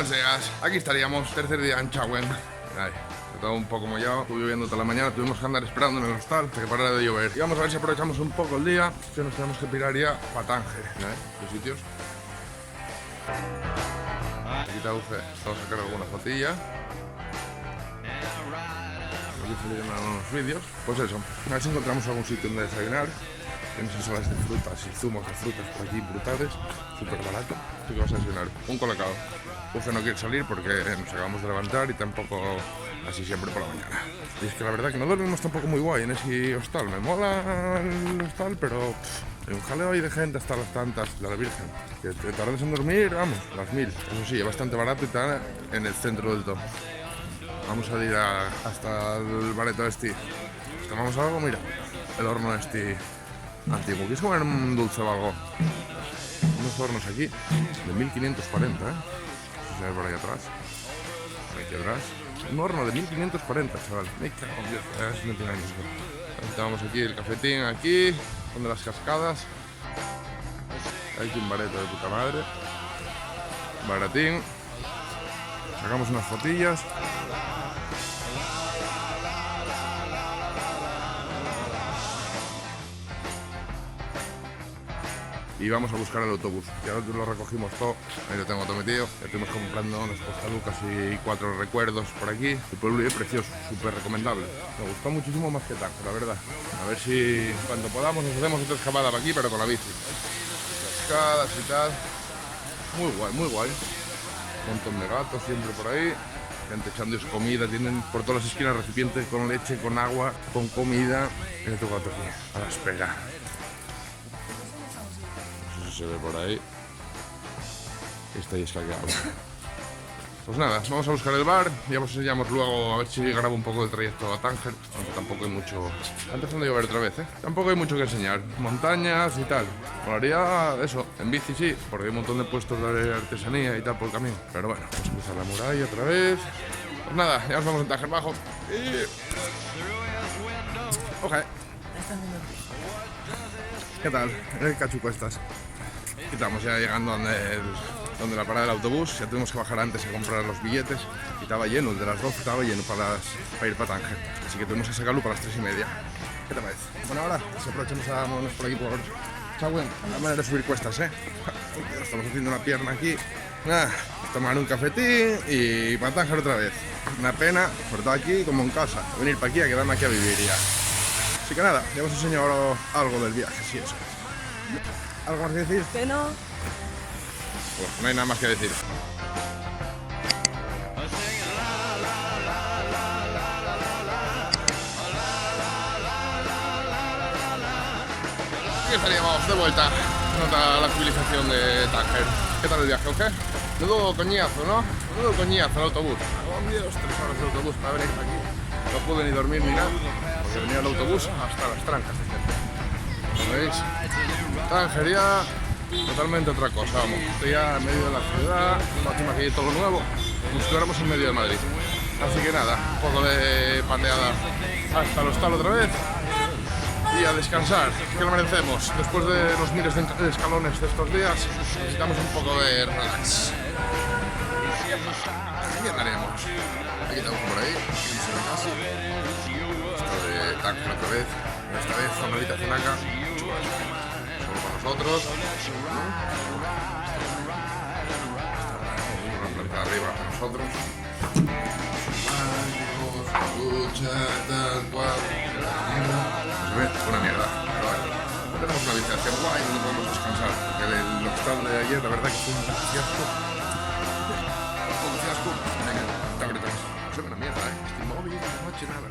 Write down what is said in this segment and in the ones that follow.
Buenas días, aquí estaríamos, tercer día en Chauen. Todo un poco mollado, estuve lloviendo toda la mañana, tuvimos que andar esperando en el hostal hasta que parara de llover. Y vamos a ver si aprovechamos un poco el día, que nos tenemos que pirar ya para Tánger. ¿Qué sitios? Aquí está Uce, vamos a sacar alguna fotilla. Aquí salieron unos vídeos. Pues eso, a ver si encontramos algún sitio donde desayunar. Tienes ensalades de frutas y zumos de frutas por aquí brutales, súper barato. Así que vas a desayunar un colacao. Uce no quiere salir porque nos acabamos de levantar y tampoco así siempre por la mañana. Y es que la verdad que no dormimos tampoco muy guay en ese hostal. Me mola el hostal, pero hay un jaleo ahí de gente hasta las tantas de la Virgen. Que te tardas en dormir, vamos, las 1000. Eso sí, es bastante barato y está en el centro del todo. Vamos a ir hasta el bareto este. Tomamos algo, mira, el horno este antiguo. ¿Quieres comer un dulce o algo? Unos hornos aquí de 1540, Si se ve por ahí atrás. Aquí atrás. Un horno de 1540, chaval. Me cago en Dios. Es 20 años. Estamos aquí, el cafetín aquí, donde las cascadas. Aquí un bareto de puta madre. Baratín. Sacamos unas fotillas. Y vamos a buscar el autobús. Ya lo recogimos todo, ahí lo tengo todo metido. Ya estuvimos comprando unas postalucas y 4 recuerdos por aquí. El pueblo es precioso, súper recomendable. Me gustó muchísimo más que Tánger, la verdad. A ver si cuando podamos nos hacemos otra escapada para aquí, pero con la bici. Cascadas y tal. Muy guay, muy guay. Un montón de gatos siempre por ahí. Gente echándoles comida, tienen por todas las esquinas recipientes con leche, con agua, con comida. Y otro gato aquí, a la espera. Se ve por ahí. Está ahí escaqueado. Pues nada, vamos a buscar el bar. Ya os enseñamos luego a ver si grabo un poco el trayecto a Tánger. Aunque tampoco hay mucho. Está empezando a llover otra vez, Tampoco hay mucho que enseñar. Montañas y tal. Molaría eso, en bici sí, porque hay un montón de puestos de artesanía y tal por el camino. Pero bueno, vamos a cruzar la muralla otra vez. Pues nada, ya nos vamos en Tánger bajo. Y... Ok. ¿Qué tal? ¿Qué cachuco estás? Estamos ya llegando donde la parada del autobús. Ya tuvimos que bajar antes a comprar los billetes y estaba lleno, el de las 12 estaba lleno para ir para Tánger, así que tuvimos que sacarlo para las 3:30. ¿Qué te parece? Bueno, ahora si aprovechamos a movernos por aquí por Chauen, la manera de subir cuestas, estamos haciendo una pierna aquí. Nada, tomar un cafetín y para Tánger otra vez. Una pena, sobre todo aquí como en casa, venir para aquí a quedarme aquí a vivir ya. Así que nada, ya os enseño ahora algo del viaje, sí, eso. ¿Algo más que decir? Que no. Pues no hay nada más que decir. Aquí estaríamos de vuelta. Nota la civilización de Tánger. ¿Qué tal el viaje o qué? Menudo coñazo, ¿no? Menudo coñazo el autobús. Oh, Dios, 3 horas de autobús para venir aquí. No pude ni dormir ni nada, porque venía el autobús hasta las trancas de gente. ¿Lo veis? Tánger ya totalmente otra cosa, vamos. Estoy ya en medio de la ciudad, encima que hay todo nuevo, como si estuviéramos en medio de Madrid. Así que nada, un poco de pateada hasta el hostal otra vez y a descansar, que lo merecemos. Después de los miles de escalones de estos días, necesitamos un poco de relax. Aquí andaremos. Aquí estamos por ahí, esto de Tánger otra vez, esta vez zonadita Funaca. Solo para nosotros. Una planta arriba para nosotros. Escucha tal cual. Se ve una mierda. Pero bueno, no tenemos una habitación guay, no podemos descansar. Porque el hostal de ayer, la verdad que fue un fiasco. Un fiasco. Venga, te apretas. Se ve una mierda, Estoy móvil, no he hecho nada.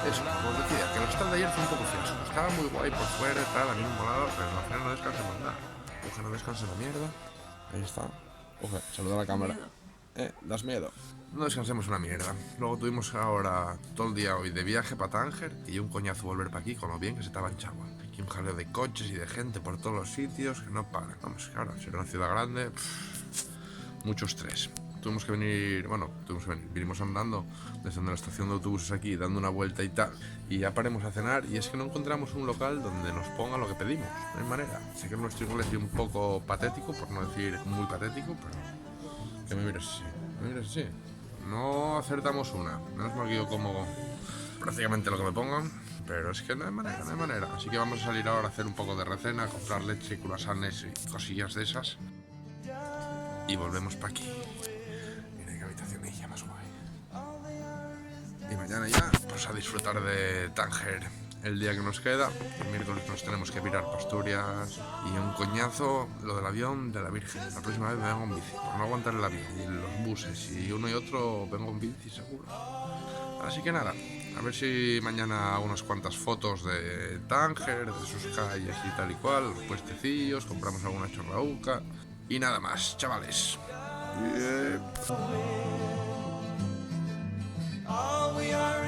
Eso, como os decía, que el hostal de ayer fue un poco fiasco. Estaba muy guay por fuera y tal, a mí me molaba, pero al final no descansemos nada. Ojalá no descanse la mierda. Ahí está. Ojalá, saluda a la cámara. Das miedo. No descansemos una mierda. Luego tuvimos ahora todo el día hoy de viaje para Tánger y un coñazo volver para aquí con lo bien que se estaba en Chauen. Aquí un jaleo de coches y de gente por todos los sitios que no paran. Vamos, claro, ser una ciudad grande, mucho estrés. Tuvimos que venir, vinimos andando desde la estación de autobuses aquí, dando una vuelta y tal, y ya paremos a cenar, y es que no encontramos un local donde nos ponga lo que pedimos, no hay manera. Sé que nuestro inglés es un poco patético, por no decir muy patético, pero Que me miras así. Me miras así. No acertamos una. Menos mal que yo como prácticamente lo que me pongan. Pero es que no hay manera, no hay manera. Así que vamos a salir ahora a hacer un poco de recena, comprar leche, croissants y cosillas de esas. Y volvemos para aquí. Mira qué habitacionilla más guay. Y mañana ya, pues a disfrutar de Tánger el día que nos queda. El miércoles nos tenemos que virar para Asturias. Y un coñazo lo del avión de la Virgen. La próxima vez me vengo en bici, por no aguantar el avión y los buses. Y uno y otro vengo en bici seguro. Así que nada, a ver si mañana unas cuantas fotos de Tánger, de sus calles y tal y cual, los puestecillos, compramos alguna chorrauca. Y nada más, chavales. All we are